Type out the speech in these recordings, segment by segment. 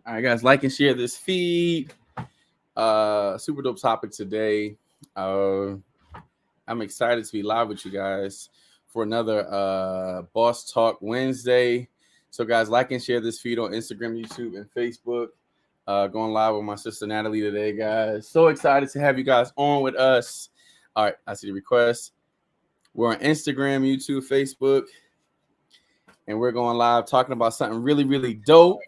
All right, guys, like and share this feed. Super dope topic today. I'm excited to be live with you guys for another Boss Talk Wednesday. So, guys, like and share this feed on Instagram, YouTube, and Facebook. Going live with my sister Natalie today, guys. So excited to have you guys on with us. All right, I see the request. We're on Instagram, YouTube, Facebook, and we're going live talking about something really, really dope.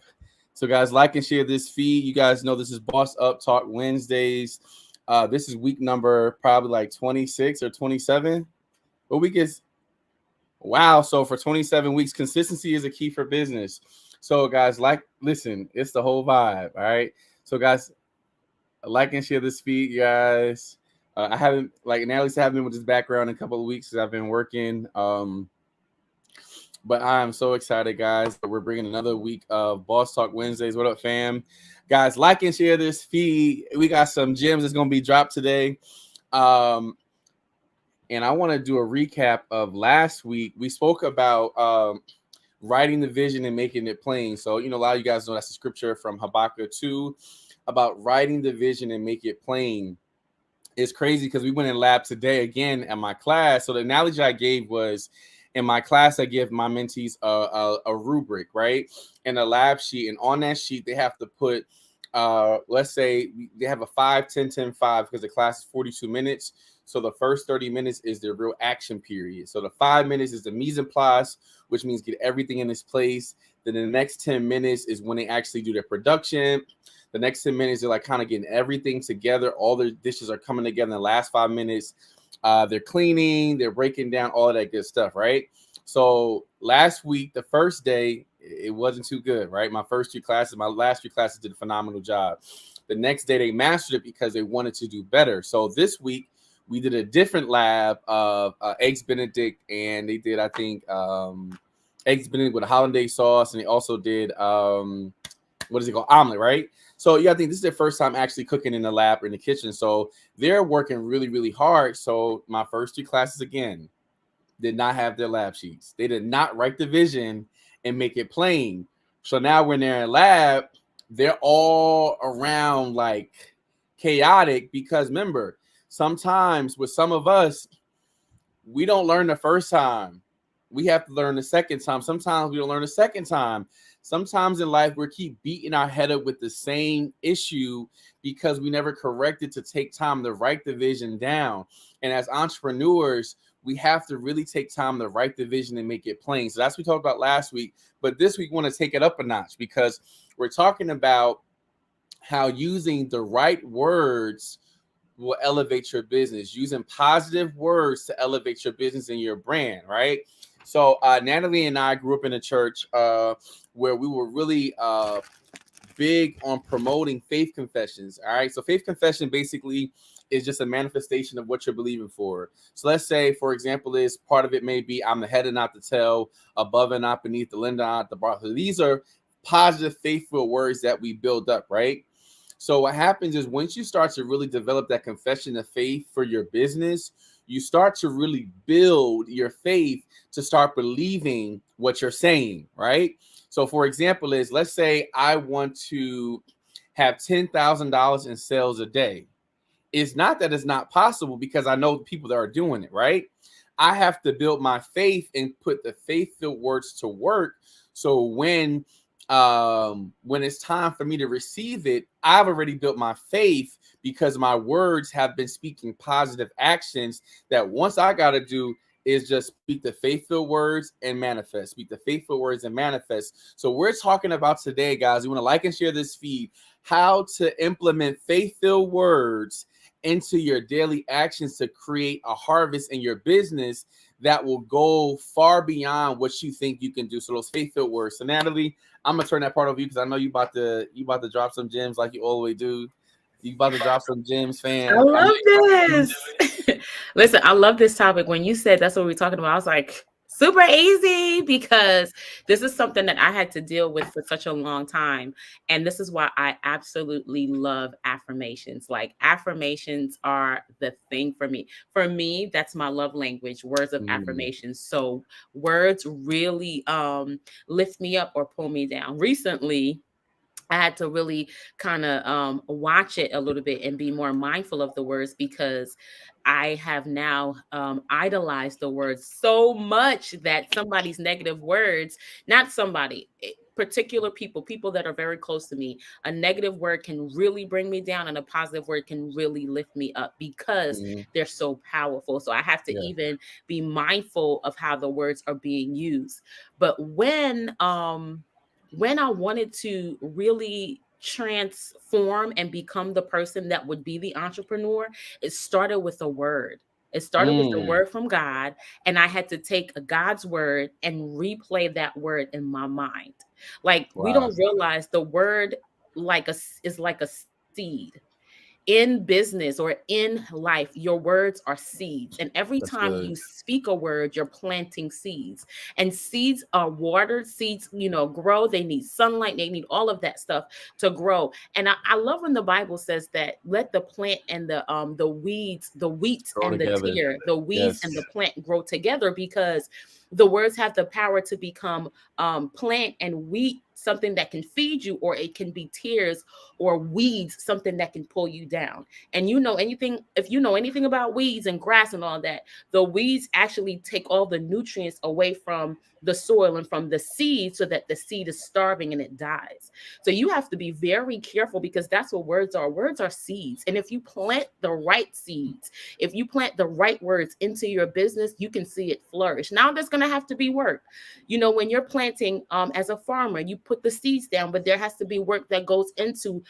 So, guys, like and share this feed. You guys know this is Boss Up Talk Wednesdays. This is week number probably like 26 or 27. What week is? Wow. So for 27 weeks, consistency is a key for business. So, guys, listen, it's the whole vibe. All right. So, guys, like and share this feed, guys. I haven't, like Natalie said, I haven't been with this background in a couple of weeks because I've been working. But I'm so excited, guys, that we're bringing another week of Boss Talk Wednesdays. What up, fam? Guys, like and share this feed. We got some gems that's going to be dropped today. And I want to do a recap of last week. We spoke about writing the vision and making it plain. So, a lot of you guys know that's a scripture from Habakkuk 2 about writing the vision and make it plain. It's crazy because we went in lab today again at my class. So the analogy I gave was, in my class, I give my mentees a rubric, right? And a lab sheet. And on that sheet, they have to put, let's say they have a 5, 10, 10, 5 because the class is 42 minutes. So the first 30 minutes is the real action period. So the 5 minutes is the mise en place, which means get everything in its place. Then the next 10 minutes is when they actually do their production. The next 10 minutes, they're like kind of getting everything together. All their dishes are coming together in the last 5 minutes. They're cleaning, they're breaking down all of that good stuff, right? So last week, the first day, it wasn't too good, right? My last 3 classes did a phenomenal job. The next day, they mastered it because they wanted to do better. So this week, we did a different lab of Eggs Benedict, and they did, I think, Eggs Benedict with a hollandaise sauce, and they also did, omelet, right? So I think this is their first time actually cooking in the lab or in the kitchen. So they're working really, really hard. So my first 3 classes, again, did not have their lab sheets. They did not write the vision and make it plain. So now when they're in lab, they're all around like chaotic because remember, sometimes with some of us, we don't learn the first time. We have to learn the second time. Sometimes we don't learn the second time. Sometimes in life, we keep beating our head up with the same issue because we never corrected to take time to write the vision down. And as entrepreneurs, we have to really take time to write the vision and make it plain. So that's what we talked about last week. But this week, we want to take it up a notch because we're talking about how using the right words will elevate your business, using positive words to elevate your business and your brand, right? So Natalie and I grew up in a church where we were really big on promoting faith confessions. All right. So faith confession basically is just a manifestation of what you're believing for. So let's say, for example, is part of it may be I'm the head and not the tail, above and not beneath, the lender not the borrower. So these are positive, faithful words that we build up, right? So what happens is once you start to really develop that confession of faith for your business, you start to really build your faith to start believing what you're saying, right? So for example is, let's say I want to have $10,000 in sales a day. It's not that it's not possible because I know people that are doing it, right? I have to build my faith and put the faith-filled words to work. So when it's time for me to receive it, I've already built my faith because my words have been speaking positive actions that once I got to do is just speak the faithful words and manifest. Speak the faithful words and manifest. So we're talking about today, guys. You want to like and share this feed, how to implement faith-filled words into your daily actions to create a harvest in your business that will go far beyond what you think you can do. So those faith-filled words. So Natalie, I'm gonna turn that part over you because I know you about to drop some gems like you always do. You about to drop some gems, fam. I love this. Listen, I love this topic. When you said that's what we're talking about, I was like, super easy, because this is something that I had to deal with for such a long time. And this is why I absolutely love affirmations. Like, affirmations are the thing for me. For me, that's my love language, words of affirmation. So words really lift me up or pull me down. Recently, I had to really kind of watch it a little bit and be more mindful of the words, because I have now idolized the words so much that somebody's negative words, not somebody, particular people, people that are very close to me, a negative word can really bring me down and a positive word can really lift me up because Mhm. they're so powerful. So I have to Yeah. even be mindful of how the words are being used. But when I wanted to really transform and become the person that would be the entrepreneur, it started with a word. It started with the Mm. word from God, and I had to take God's word and replay that word in my mind. Like, we Wow. don't realize the word is like a seed. In business or in life, your words are seeds. And every That's time good. you speak a word, you're planting seeds. And seeds are watered, seeds, grow. They need sunlight, they need all of that stuff to grow. And I love when the Bible says that let the plant and the weeds, the wheat Grow and the together. tear, the weeds and Yes. the plant grow together, because the words have the power to become plant and wheat, something that can feed you, or it can be tears or weeds, something that can pull you down. And if you know anything about weeds and grass and all that, the weeds actually take all the nutrients away from the soil and from the seed, so that the seed is starving and it dies. So you have to be very careful, because that's what words are. Words are seeds. And if you plant the right seeds, if you plant the right words into your business, you can see it flourish. Now there's going to have to be work. When you're planting, as a farmer, you put the seeds down, but there has to be work that goes into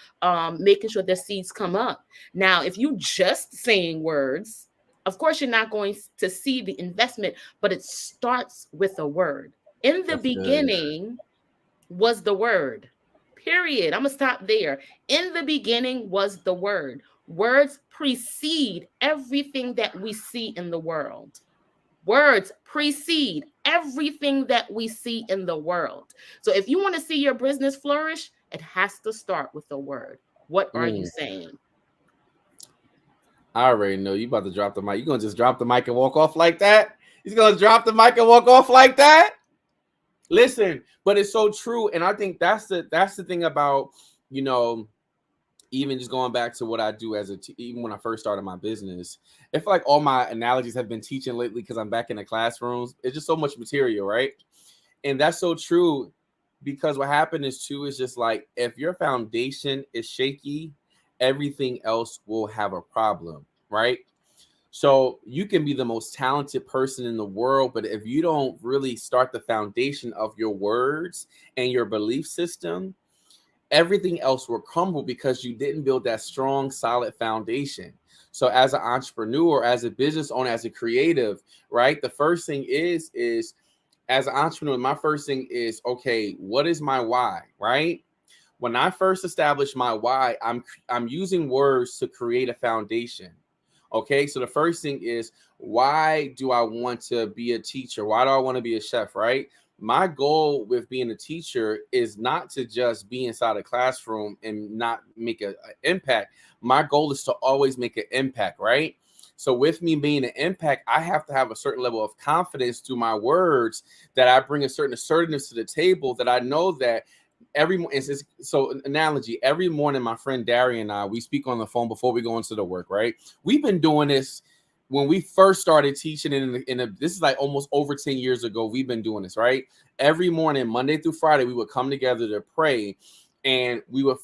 making sure the seeds come up. Now, if you just saying words, of course, you're not going to see the investment, but it starts with a word. In the That's good. beginning was the word. Period. I'm going to stop there. In the beginning was the word. Words precede everything that we see in the world. Words precede everything that we see in the world. So if you want to see your business flourish, it has to start with a word. What are you Mm. saying? I already know you about to drop the mic. You gonna just drop the mic and walk off like that? He's gonna drop the mic and walk off like that? Listen, but it's so true, and I think that's the thing about, you know even just going back to what I do even when I first started my business. I feel like all my analogies have been teaching lately because I'm back in the classrooms. It's just so much material, right? And that's so true, because what happened is too is just like, if your foundation is shaky, everything else will have a problem, right? So you can be the most talented person in the world, but if you don't really start the foundation of your words and your belief system, everything else will crumble because you didn't build that strong, solid foundation. So as an entrepreneur, as a business owner, as a creative, right? The first thing is as an entrepreneur, my first thing is, okay, what is my why, right? When I first established my why, I'm using words to create a foundation. Okay, so the first thing is, why do I want to be a teacher? Why do I want to be a chef, right? My goal with being a teacher is not to just be inside a classroom and not make an impact. My goal is to always make an impact, right? So with me being an impact, I have to have a certain level of confidence through my words, that I bring a certain assertiveness to the table, that I know that every morning. So analogy, every morning my friend Darian and I, we speak on the phone before we go into the work, right? We've been doing this when we first started teaching this is like almost over 10 years ago. We've been doing this, right? Every morning, Monday through Friday, we would come together to pray, and we would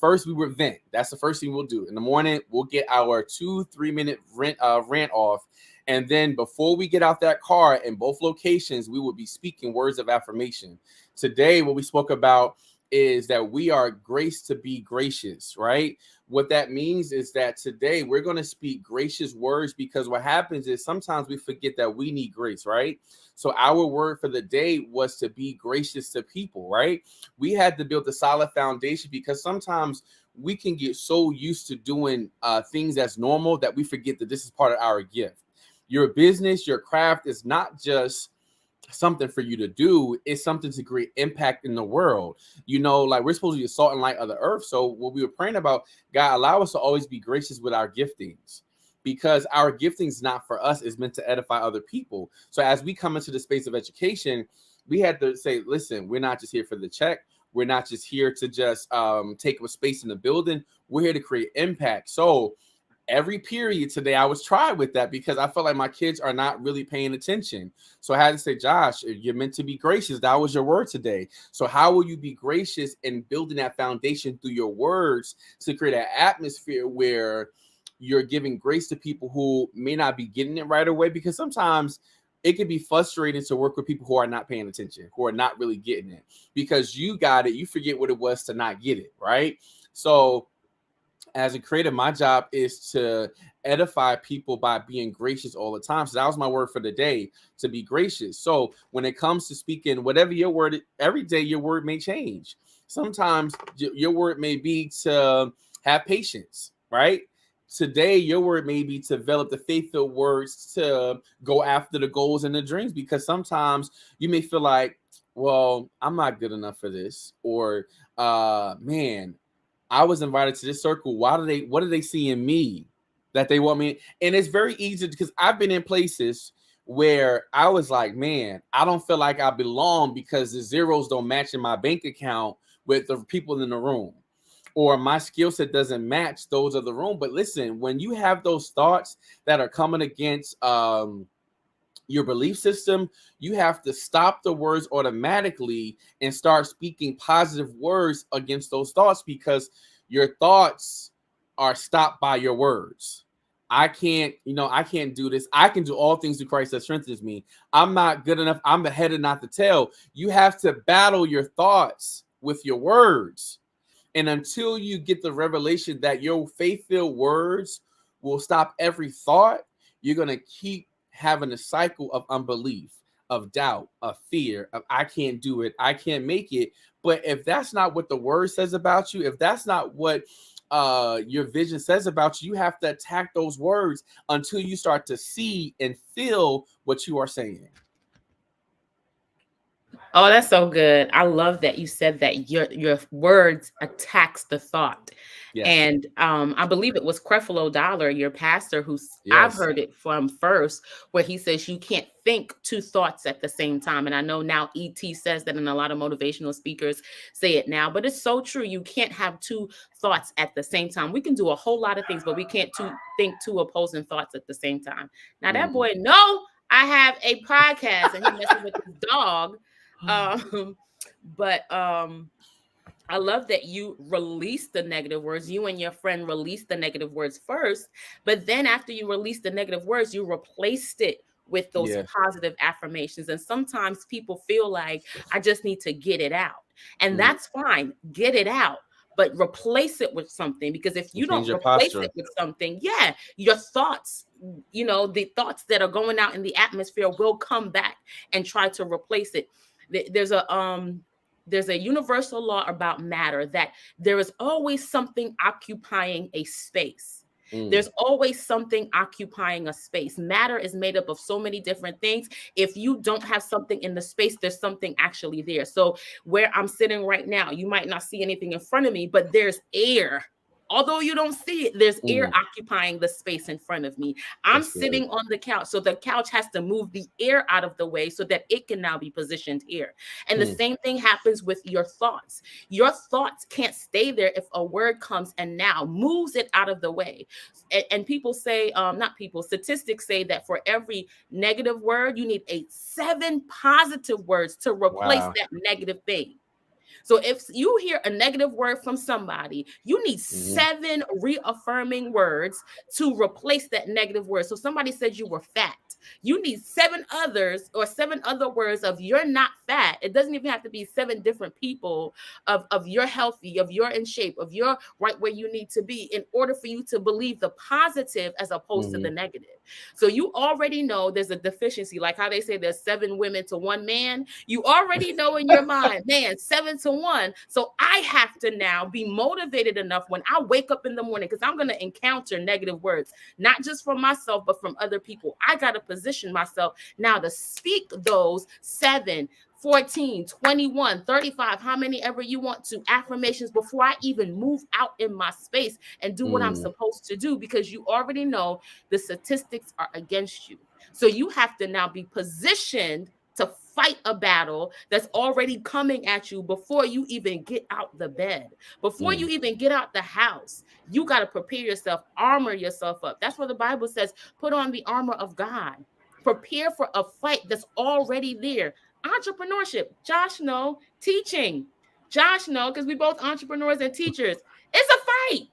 vent. That's the first thing we'll do in the morning. We'll get our 2-3 minute rant off, and then before we get out that car, in both locations, we would be speaking words of affirmation. Today, what we spoke about is that we are graced to be gracious, right? What that means is that today we're going to speak gracious words, because what happens is sometimes we forget that we need grace, right? So our word for the day was to be gracious to people, right? We had to build a solid foundation, because sometimes we can get so used to doing things that's normal that we forget that this is part of our gift. Your business, your craft is not just something for you to do, it's something to create impact in the world. Like, we're supposed to be the salt and light of the earth. So what we were praying about, God, allow us to always be gracious with our giftings, because our giftings not for us, is meant to edify other people. So as we come into the space of education, we had to say, listen, we're not just here for the check. We're not just here to just take up space in the building. We're here to create impact. So every period today I was tried with that because I felt like my kids are not really paying attention. So I had to say, Josh, you're meant to be gracious. That was your word today. So how will you be gracious in building that foundation through your words to create an atmosphere where you're giving grace to people who may not be getting it right away? Because sometimes it can be frustrating to work with people who are not paying attention, who are not really getting it, because you got it, you forget what it was to not get it, right? So as a creator, my job is to edify people by being gracious all the time. So that was my word for the day, to be gracious. So when it comes to speaking, whatever your word, every day your word may change. Sometimes your word may be to have patience, right? Today, your word may be to develop the faith-filled words to go after the goals and the dreams, because sometimes you may feel like, well, I'm not good enough for this, or man, I was invited to this circle. What do they see in me that they want me? And it's very easy because I've been in places where I was like, man, I don't feel like I belong because the zeros don't match in my bank account with the people in the room, or my skill set doesn't match those of the room. But listen, when you have those thoughts that are coming against your belief system, you have to stop the words automatically and start speaking positive words against those thoughts, because your thoughts are stopped by your words. I can't do this. I can do all things through Christ that strengthens me. I'm not good enough. I'm the head and not the tail. You have to battle your thoughts with your words. And until you get the revelation that your faith-filled words will stop every thought, you're going to keep having a cycle of unbelief, of doubt, of fear, of I can't do it, I can't make it. But if that's not what the word says about you, if that's not what your vision says about you, you have to attack those words until you start to see and feel what you are saying. Oh, that's so good. I love that you said that your words attacks the thought. Yes. And I believe it was Creflo Dollar, your pastor, I've Yes. heard it from first, where he says you can't think two thoughts at the same time. And I know now ET says that, and a lot of motivational speakers say it now, but it's so true. You can't have two thoughts at the same time. We can do a whole lot of things, but we can't think two opposing thoughts at the same time. Now that boy, no, I have a podcast and he messing with his dog. But I love that you released the negative words. You and your friend released the negative words first, but then after you released the negative words, you replaced it with those positive affirmations. And sometimes people feel like I just need to get it out. And that's fine. Get it out. But replace it with something, because if you don't replace it with something, your thoughts, the thoughts that are going out in the atmosphere will come back and try to replace it. There's a universal law about matter, that there is always something occupying a space. There's always something occupying a space. Matter is made up of so many different things. If you don't have something in the space, there's something actually there. So where I'm sitting right now, you might not see anything in front of me, but there's air. Although you don't see it, there's air occupying the space in front of me. I'm sitting on the couch, so the couch has to move the air out of the way so that it can now be positioned here. And the same thing happens with your thoughts. Your thoughts can't stay there if a word comes and now moves it out of the way. And people say, statistics say that for every negative word, you need 7 positive words to replace that negative thing. So if you hear a negative word from somebody, you need 7 reaffirming words to replace that negative word. So somebody said you were fat. You need 7 other words of you're not fat. It doesn't even have to be 7 different people of you're healthy, of you're in shape, of you're right where you need to be, in order for you to believe the positive as opposed to the negative. So you already know there's a deficiency, like how they say there's 7 women to 1 man. You already know in your mind, man, 7 to 1. So I have to now be motivated enough when I wake up in the morning, because I'm going to encounter negative words, not just from myself, but from other people. I got to position myself now to speak those 7, 14, 21, 35, how many ever you want to, affirmations before I even move out in my space and do what I'm supposed to do, because you already know the statistics are against you. So you have to now be positioned to fight a battle that's already coming at you before you even get out the bed, before you even get out the house. You got to prepare yourself, armor yourself up. That's what the Bible says. Put on the armor of God. Prepare for a fight that's already there. Entrepreneurship, Josh, no. Teaching, Josh, no, because we both entrepreneurs and teachers. It's a fight.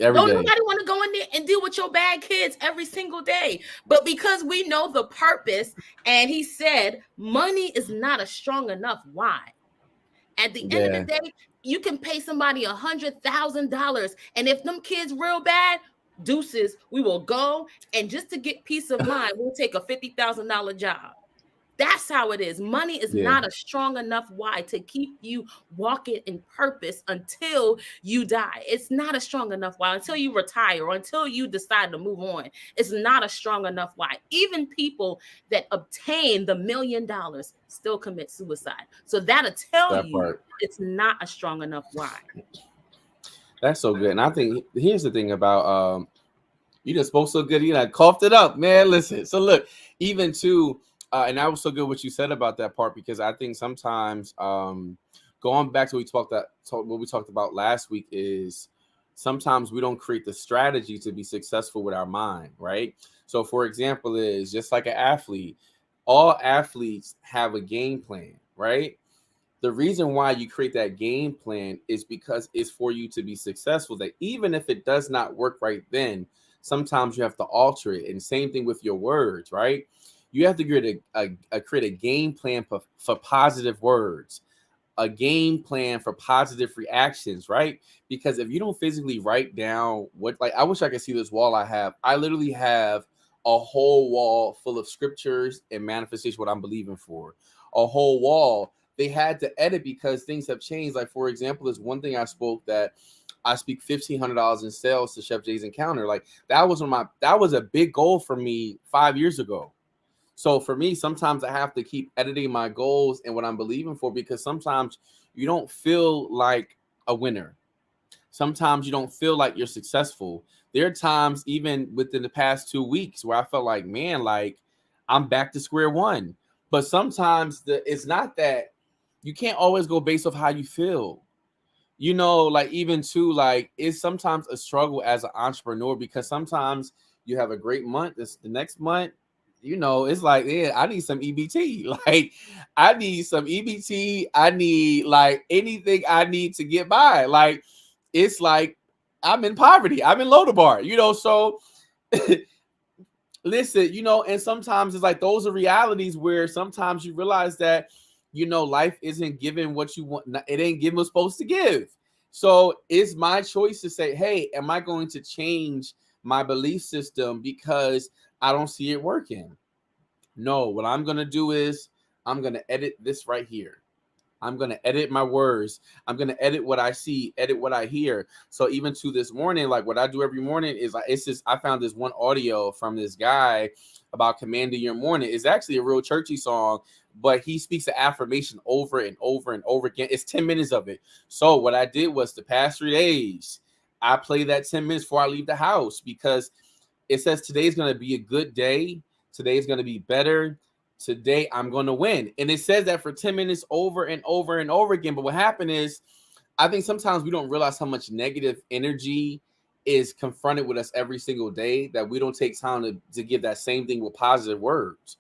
Every Don't day. nobody want to go in there and deal with your bad kids every single day. But because we know the purpose, and he said, money is not a strong enough why. At the end of the day, you can pay somebody $100,000. And if them kids real bad, deuces, we will go. And just to get peace of mind, we'll take a $50,000 job. That's how it is. Money is not a strong enough why to keep you walking in purpose until you die. It's not a strong enough why until you retire or until you decide to move on. It's not a strong enough why. Even people that obtain the $1 million still commit suicide. So that'll tell you it's not a strong enough why. That's so good. And I think here's the thing about you just spoke so good, you know, coughed it up, man. Listen. So look, even too. And that was so good what you said about that part, because I think sometimes going back to what we talked about last week is sometimes we don't create the strategy to be successful with our mind, right? So for example, is just like an athlete, all athletes have a game plan, right? The reason why you create that game plan is because it's for you to be successful, that even if it does not work right then, sometimes you have to alter it. And same thing with your words, right? You have to create a game plan for positive words, a game plan for positive reactions, right? Because if you don't physically write down I wish I could see this wall I have. I literally have a whole wall full of scriptures and manifestation, what I'm believing for. A whole wall. They had to edit because things have changed. Like, for example, there's one thing I spoke that I speak $1,500 in sales to Chef Jay's Encounter. Like that was a big goal for me 5 years ago. So for me, sometimes I have to keep editing my goals and what I'm believing for, because sometimes you don't feel like a winner. Sometimes you don't feel like you're successful. There are times, even within the past 2 weeks, where I felt like, man, like I'm back to square one. But sometimes it's not that. You can't always go based off how you feel. You know, like even too, like it's sometimes a struggle as an entrepreneur, because sometimes you have a great month. The next month, you know, it's like, yeah, I need some EBT. Like, I need some EBT. I need like anything I need to get by. Like, it's like I'm in poverty. I'm in Lodabar, you know. So listen, you know, and sometimes it's like those are realities where sometimes you realize that, you know, life isn't giving what you want. It ain't giving what's supposed to give. So it's my choice to say, hey, am I going to change my belief system because I don't see it working? No, what I'm going to do is I'm going to edit this right here. I'm going to edit my words. I'm going to edit what I see, edit what I hear. So even to this morning, like what I do every morning is I found this one audio from this guy about commanding your morning. It's actually a real churchy song, but he speaks of affirmation over and over and over again. It's 10 minutes of it. So what I did was the past 3 days, I play that 10 minutes before I leave the house, because it says today's going to be a good day. Today's going to be better. Today I'm going to win. And it says that for 10 minutes over and over and over again. But what happened is, I think sometimes we don't realize how much negative energy is confronted with us every single day, that we don't take time to give that same thing with positive words.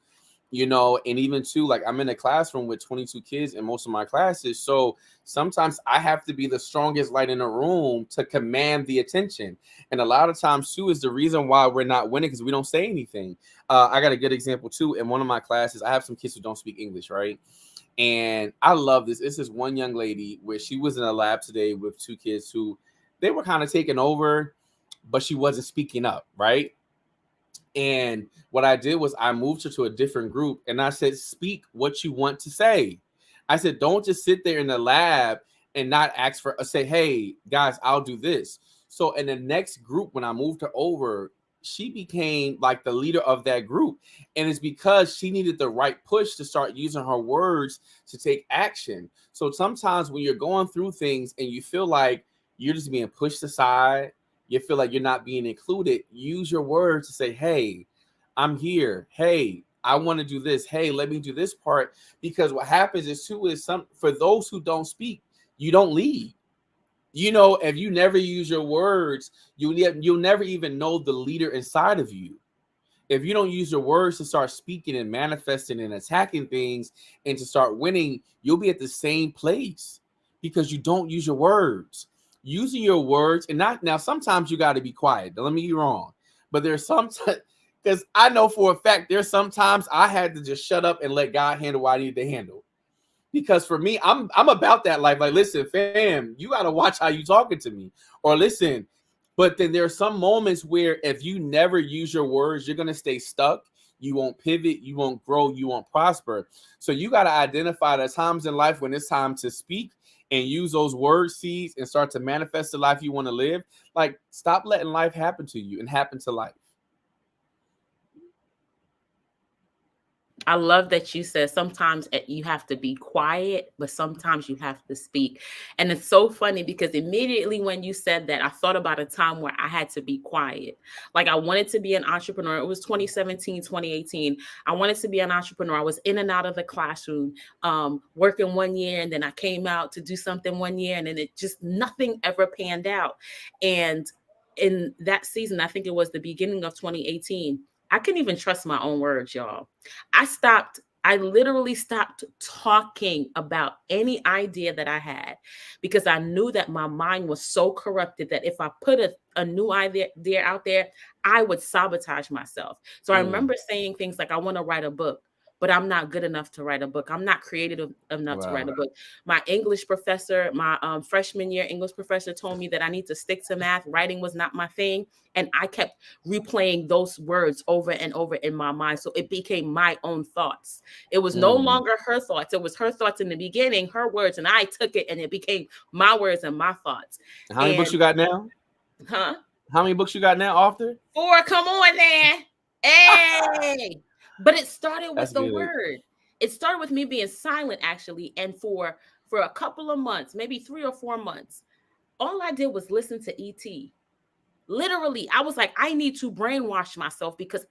You know, and even too, like I'm in a classroom with 22 kids in most of my classes. So sometimes I have to be the strongest light in the room to command the attention. And a lot of times too is the reason why we're not winning, because we don't say anything. I got a good example too. In one of my classes, I have some kids who don't speak English, right? And I love this. It's this one young lady where she was in a lab today with 2 kids who they were kind of taking over, but she wasn't speaking up, right? And what I did was I moved her to a different group and I said, speak what you want to say. I said, don't just sit there in the lab and not ask for, say, hey, guys, I'll do this. So in the next group, when I moved her over, she became like the leader of that group. And it's because she needed the right push to start using her words to take action. So sometimes when you're going through things and you feel like you're just being pushed aside, you feel like you're not being included, use your words to say, hey, I'm here. Hey, I want to do this. Hey, let me do this part. Because what happens is for those who don't speak, you don't lead. If you never use your words, you'll never even know the leader inside of you. If you don't use your words to start speaking and manifesting and attacking things and to start winning, you'll be at the same place because you don't use your words. Using your words, and not now, sometimes you got to be quiet. Don't let me be wrong, but there's sometimes, because I know for a fact there's sometimes I had to just shut up and let God handle what I needed to handle. Because for me, I'm about that life. Like, listen, fam, you got to watch how you talking to me, or listen. But then there are some moments where if you never use your words, you're going to stay stuck. You won't pivot. You won't grow. You won't prosper. So you got to identify the times in life when it's time to speak and use those word seeds and start to manifest the life you want to live. Like, stop letting life happen to you and happen to life. I love that you said sometimes you have to be quiet, but sometimes you have to speak. And it's so funny because immediately when you said that, I thought about a time where I had to be quiet. Like, I wanted to be an entrepreneur. It was 2017, 2018. I wanted to be an entrepreneur. I was in and out of the classroom, working 1 year, and then I came out to do something 1 year, and then it just nothing ever panned out. And in that season, I think it was the beginning of 2018, I couldn't even trust my own words, y'all. I literally stopped talking about any idea that I had because I knew that my mind was so corrupted that if I put a new idea out there, I would sabotage myself. So I remember saying things like, I want to write a book, but I'm not good enough to write a book. I'm not creative enough to write a book. My English professor, my freshman year English professor told me that I need to stick to math. Writing was not my thing. And I kept replaying those words over and over in my mind. So it became my own thoughts. It was no longer her thoughts. It was her thoughts in the beginning, her words. And I took it and it became my words and my thoughts. How many books you got now? Huh? How many books you got now, author? 4. Come on there. Hey. But it started with the word. It started with me being silent, actually. And for a couple of months, maybe 3 or 4 months, all I did was listen to E.T. Literally, I was like, I need to brainwash myself because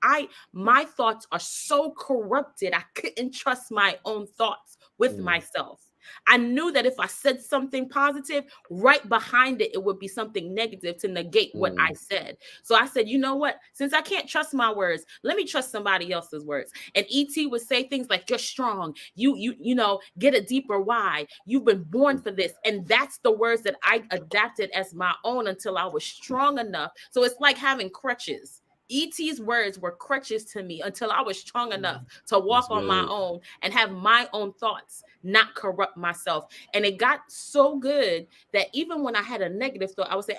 my thoughts are so corrupted. I couldn't trust my own thoughts with myself. I knew that if I said something positive, right behind it, it would be something negative to negate what I said. So I said, you know what? Since I can't trust my words, let me trust somebody else's words. And E.T. would say things like, you're strong. You know, get a deeper why. You've been born for this. And that's the words that I adapted as my own until I was strong enough. So it's like having crutches. E.T.'s words were crutches to me until I was strong enough to walk on my own and have my own thoughts, not corrupt myself. And it got so good that even when I had a negative thought, I would say,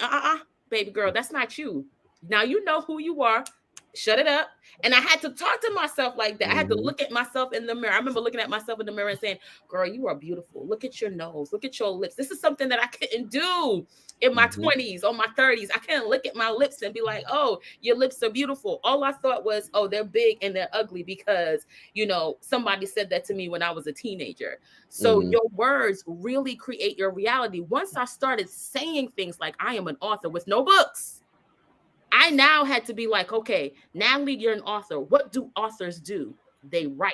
baby girl, that's not you. Now you know who you are. Shut it up. And I had to talk to myself like that. I had to look at myself in the mirror. I remember looking at myself in the mirror and saying, girl, you are beautiful. Look at your nose. Look at your lips. This is something that I couldn't do in my 20s or my 30s. I couldn't look at my lips and be like, oh, your lips are beautiful. All I thought was, oh, they're big and they're ugly because, you know, somebody said that to me when I was a teenager. So your words really create your reality. Once I started saying things like, I am an author with no books, I now had to be like, okay, Natalie, you're an author. What do authors do? They write.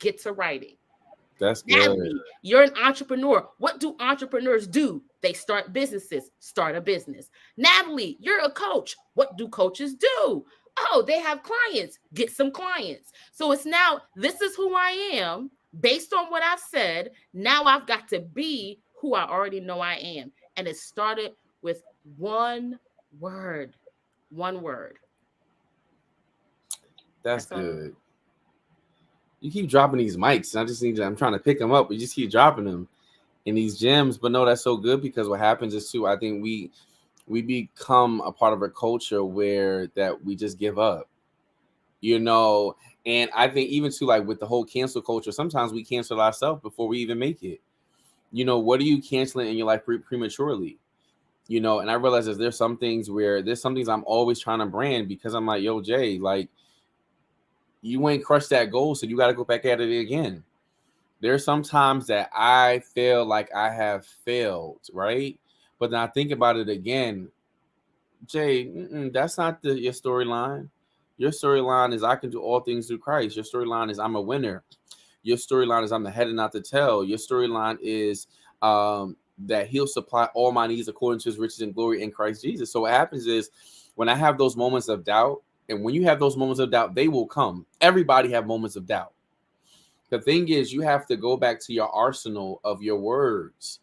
Get to writing. That's Natalie, good. you're an entrepreneur. What do entrepreneurs do? They start businesses. Start a business. Natalie, you're a coach. What do coaches do? Oh, they have clients. Get some clients. So it's now, this is who I am based on what I've said. Now I've got to be who I already know I am. And it started with one word. One word. That's good. You keep dropping these mics. I'm trying to pick them up. We just keep dropping them in these gems. But no, that's so good because what happens is too, I think we become a part of a culture where that we just give up, you know. And I think even too, like with the whole cancel culture, sometimes we cancel ourselves before we even make it. You know, what are you canceling in your life prematurely? You know, and I realize there's some things I'm always trying to brand because I'm like, yo, Jay, like, you ain't crushed that goal, so you got to go back at it again. There's some times that I feel like I have failed, right? But then I think about it again, Jay, that's not your storyline. Your storyline is I can do all things through Christ. Your storyline is I'm a winner. Your storyline is I'm the head and not the tail. Your storyline is that he'll supply all my needs according to his riches and glory in Christ Jesus. So what happens is when I have those moments of doubt, and when you have those moments of doubt, they will come. Everybody have moments of doubt. The thing is, you have to go back to your arsenal of your words.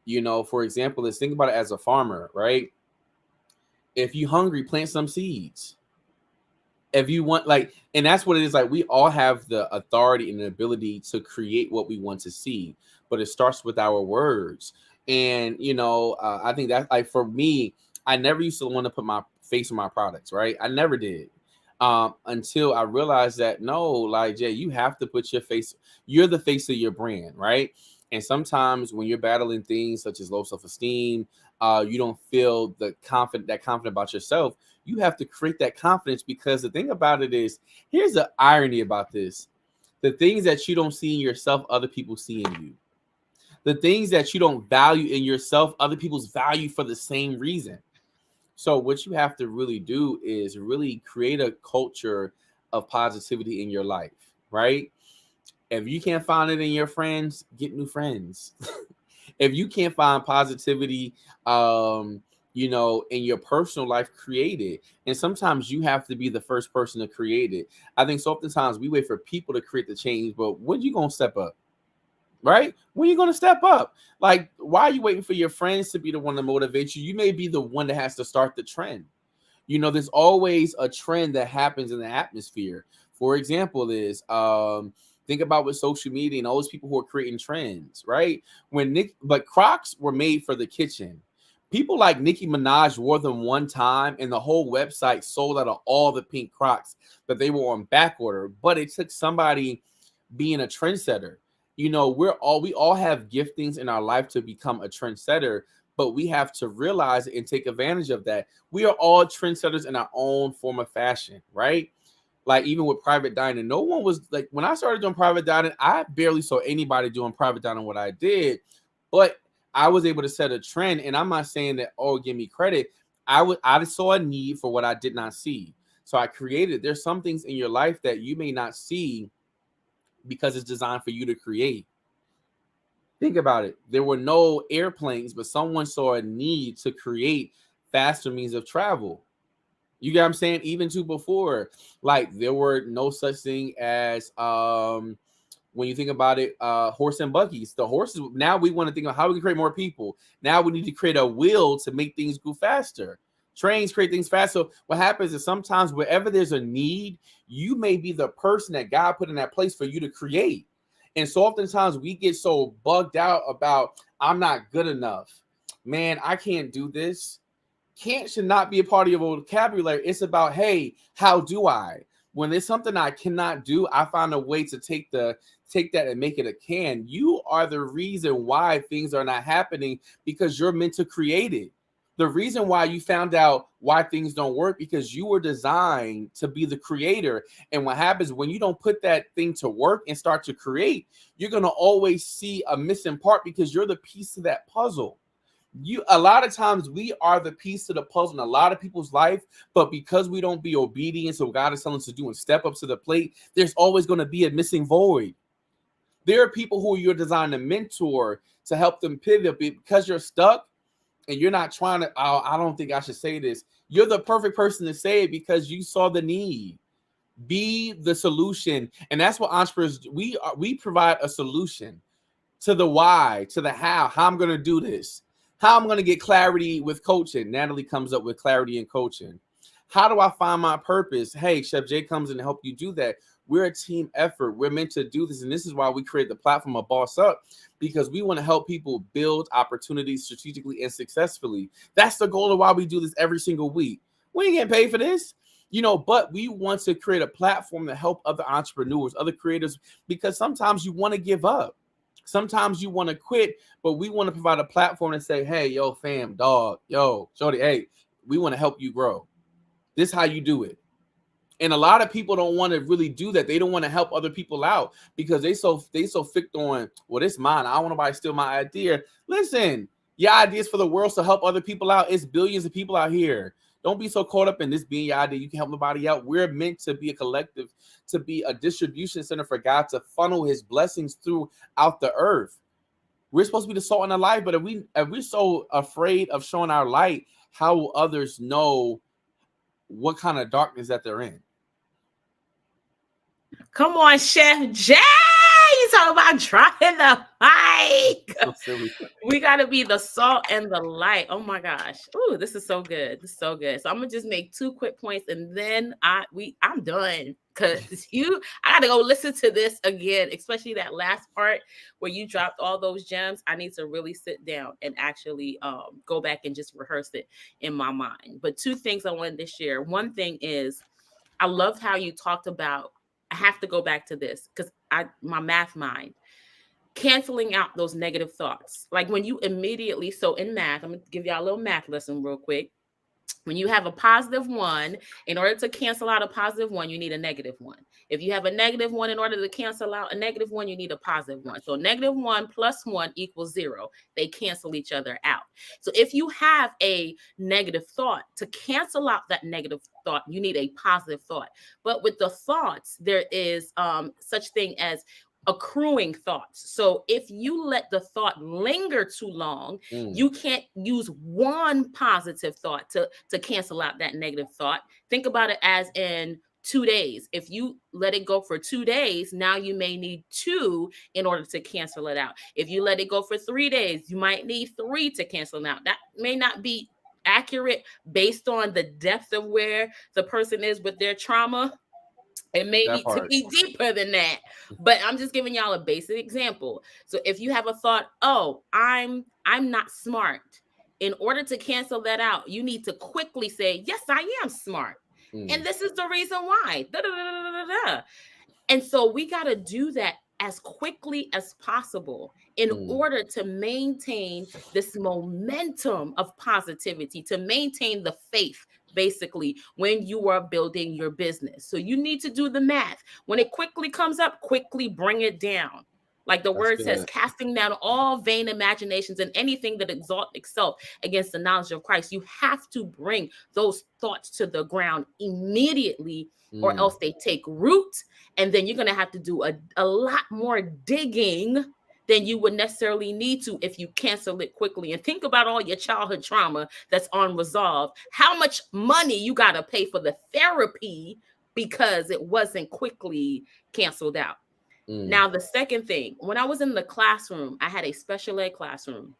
You know, for example, let's think about it as a farmer, right? If you're hungry, plant some seeds. If you want, like, and that's what it is. Like, we all have the authority and the ability to create what we want to see, but it starts with our words. And you know, I think that, like, for me, I never used to want to put my face on my products, right? I never did, until I realized that no, like, Jay, you have to put your face. You're the face of your brand, right? And sometimes when you're battling things such as low self-esteem, you don't feel confident about yourself. You have to create that confidence, because the thing about it is, here's the irony about this: the things that you don't see in yourself, other people see in you. The things that you don't value in yourself, other people's value for the same reason. So what you have to really do is really create a culture of positivity in your life, right? If you can't find it in your friends, get new friends. If you can't find positivity, you know, in your personal life, create it. And sometimes you have to be the first person to create it. I think so oftentimes we wait for people to create the change, but when you gonna step up? Right? When you gonna step up? Like, why are you waiting for your friends to be the one to motivate you? You may be the one that has to start the trend. You know, there's always a trend that happens in the atmosphere. For example, think about with social media and all those people who are creating trends, right? But Crocs were made for the kitchen. People like Nicki Minaj wore them one time, and the whole website sold out of all the pink Crocs that they were on back order. But it took somebody being a trendsetter. You know, we all have giftings in our life to become a trendsetter, but we have to realize it and take advantage of that. We are all trendsetters in our own form of fashion, right? Like, even with private dining, no one was like, when I started doing private dining, I barely saw anybody doing private dining what I did, but I was able to set a trend. And I'm not saying that, oh, give me credit. I saw a need for what I did not see. So I created. There's some things in your life that you may not see because it's designed for you to create. Think about it. There were no airplanes, but someone saw a need to create faster means of travel. You get what I'm saying? Even to before, like, there were no such thing as when you think about it, horse and buggies. The horses, now we want to think about how we can create more people. Now we need to create a wheel to make things go faster. Trains create things fast. So what happens is sometimes wherever there's a need, you may be the person that God put in that place for you to create. And so oftentimes we get so bugged out about, I'm not good enough. Man, I can't do this. Can't should not be a part of your vocabulary. It's about, hey, how do I? When there's something I cannot do, I find a way to take that and make it a can. You are the reason why things are not happening, because you're meant to create it. The reason why you found out why things don't work, because you were designed to be the creator. And what happens when you don't put that thing to work and start to create, you're going to always see a missing part, because you're the piece of that puzzle. A lot of times we are the piece to the puzzle in a lot of people's life, but because we don't be obedient to what God is telling us to do and step up to the plate, there's always going to be a missing void. There are people who you're designed to mentor to help them pivot, because you're stuck and you're not trying to, oh, I don't think I should say this. You're the perfect person to say it, because you saw the need. Be the solution. And that's what entrepreneurs do. We provide a solution to the why, to the how I'm going to do this, how I'm going to get clarity with coaching. Natalie comes up with clarity in coaching. How do I find my purpose? Hey, Chef Jay comes in to help you do that. We're a team effort. We're meant to do this. And this is why we create the platform of Boss Up, because we want to help people build opportunities strategically and successfully. That's the goal of why we do this every single week. We ain't getting paid for this, you know, but we want to create a platform to help other entrepreneurs, other creators, because sometimes you want to give up. Sometimes you want to quit, but we want to provide a platform and say, hey, yo, fam, dog, yo, shorty, hey, we want to help you grow. This is how you do it. And a lot of people don't want to really do that. They don't want to help other people out, because they so fixed on, well, it's mine. I don't want nobody to steal my idea. Listen, your idea is for the world to help other people out. It's billions of people out here. Don't be so caught up in this being your idea. You can help nobody out. We're meant to be a collective, to be a distribution center for God to funnel His blessings throughout the earth. We're supposed to be the salt and the light, but if we're so afraid of showing our light, how will others know what kind of darkness that they're in? Come on, Chef Jay. You talking about dropping the mic. So silly. We got to be the salt and the light. Oh my gosh. Ooh, this is so good. This is so good. So I'm gonna just make 2 quick points and then I'm done. Cause I gotta go listen to this again, especially that last part where you dropped all those gems. I need to really sit down and actually go back and just rehearse it in my mind. But 2 things I wanted to share. One thing is I loved how you talked about, I have to go back to this because my math mind, canceling out those negative thoughts. Like when you immediately, so in math, I'm going to give y'all a little math lesson real quick. When you have a positive 1, in order to cancel out a positive 1, you need a negative 1. If you have a negative 1, in order to cancel out a negative 1, you need a positive 1. So negative 1 plus 1 equals 0. They cancel each other out. So if you have a negative thought, to cancel out that negative thought, you need a positive thought. But with the thoughts, there is such thing as accruing thoughts. So if you let the thought linger too long, you can't use one positive thought to cancel out that negative thought. Think about it as in 2 days. If you let it go for 2 days, now you may need 2 in order to cancel it out. If you let it go for 3 days, you might need 3 to cancel it out. That may not be accurate based on the depth of where the person is with their trauma. It may need to be deeper than that, but I'm just giving y'all a basic example. So if you have a thought, oh, I'm not smart, in order to cancel that out, you need to quickly say, yes, I am smart. And this is the reason why. And so we got to do that as quickly as possible in order to maintain this momentum of positivity, to maintain the faith, basically, when you are building your business. So you need to do the math. When it quickly comes up, quickly bring it down. Like the word says, casting down all vain imaginations and anything that exalts itself against the knowledge of Christ. You have to bring those thoughts to the ground immediately, or else they take root. And then you're going to have to do a lot more digging than you would necessarily need to if you cancel it quickly. And think about all your childhood trauma that's unresolved. How much money you got to pay for the therapy because it wasn't quickly canceled out. Now, the second thing, when I was in the classroom, I had a special ed classroom,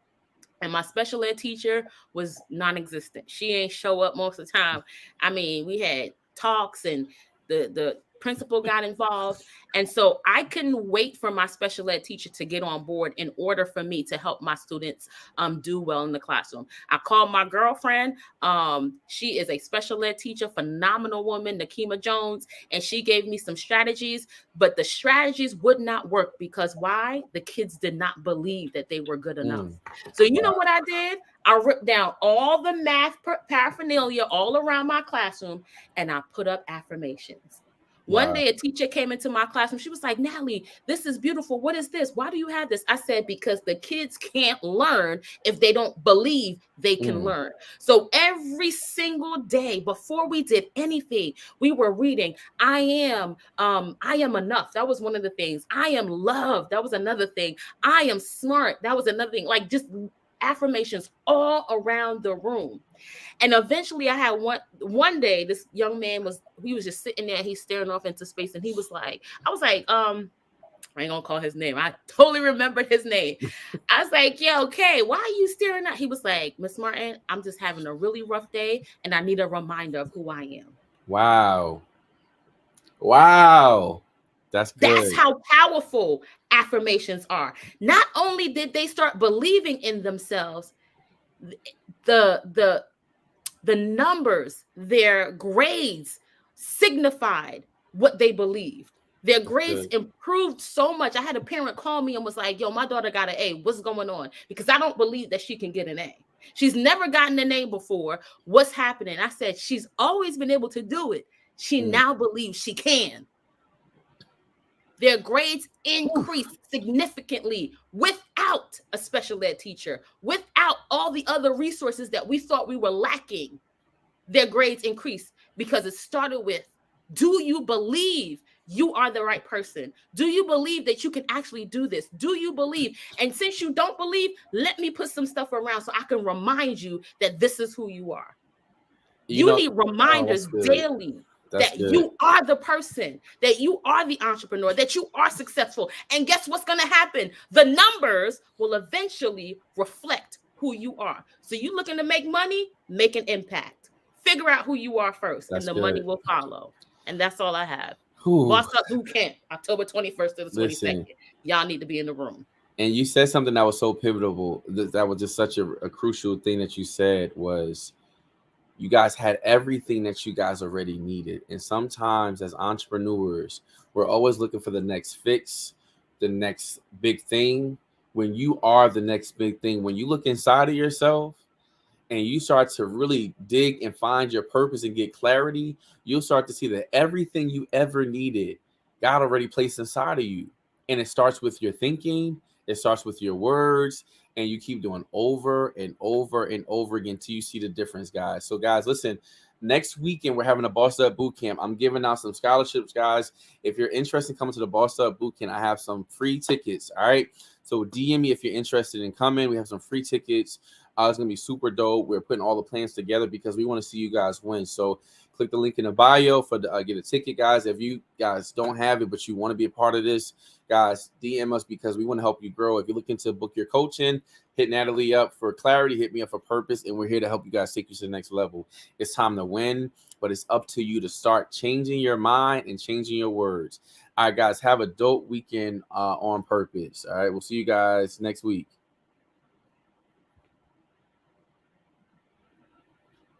and my special ed teacher was non-existent. She ain't show up most of the time. I mean, we had talks and the principal got involved. And so I couldn't wait for my special ed teacher to get on board in order for me to help my students do well in the classroom. I called my girlfriend. She is a special ed teacher, phenomenal woman, Nakima Jones, and she gave me some strategies, but the strategies would not work because why? The kids did not believe that they were good enough. So you know what I did? I ripped down all the math paraphernalia all around my classroom, and I put up affirmations. One day a teacher came into my classroom. She was like, Natalie, this is beautiful. What is this? Why do you have this? I said, because the kids can't learn if they don't believe they can learn. So every single day before we did anything, we were reading, I am enough. That was one of the things. I am loved. That was another thing. I am smart. That was another thing. Like just affirmations all around the room. And eventually I had one day, this young man was just sitting there, he's staring off into space, and he was like, I was like, I ain't gonna call his name. I totally remembered his name. I was like, yeah, okay, why are you staring at? He was like, Miss Martin, I'm just having a really rough day and I need a reminder of who I am. Wow. That's good. That's how powerful affirmations are. Not only did they start believing in themselves, the numbers, their grades signified what they believed. Their grades improved so much. I had a parent call me and was like, yo, my daughter got an A. What's going on? Because I don't believe that she can get an A. She's never gotten an A before. What's happening? I said, she's always been able to do it. She now believes she can. Their grades increased significantly without a special ed teacher, without all the other resources that we thought we were lacking. their grades increase, because it started with, do you believe you are the right person? Do you believe that you can actually do this? Do you believe? And since you don't believe, let me put some stuff around so I can remind you that this is who you are. You need reminders daily that you are the person, that you are the entrepreneur, that you are successful. And guess what's going to happen? The numbers will eventually reflect who you are. So you looking to make money, make an impact. Figure out who you are first, and the money will follow. And that's all I have. Boss Up Boot Camp, October 21st to the 22nd. Y'all need to be in the room. And you said something that was so pivotal. That was just such a crucial thing that you said was, you guys had everything that you guys already needed. And sometimes as entrepreneurs, we're always looking for the next fix, the next big thing. When you are the next big thing, when you look inside of yourself and you start to really dig and find your purpose and get clarity, you'll start to see that everything you ever needed, God already placed inside of you. And it starts with your thinking. It starts with your words. And you keep doing over and over and over again till you see the difference, guys. So, guys, listen, next weekend we're having a Boss Up Boot Camp. I'm giving out some scholarships, guys. If you're interested in coming to the Boss Up Boot Camp, I have some free tickets. All right. So DM me if you're interested in coming. We have some free tickets. It's going to be super dope. We're putting all the plans together because we want to see you guys win. So click the link in the bio for get a ticket, guys. If you guys don't have it, but you want to be a part of this, guys, DM us because we want to help you grow. If you're looking to book your coaching, hit Natalie up for clarity, hit me up for purpose, and we're here to help you guys take you to the next level. It's time to win, but it's up to you to start changing your mind and changing your words. All right, guys, have a dope weekend on purpose. All right, we'll see you guys next week.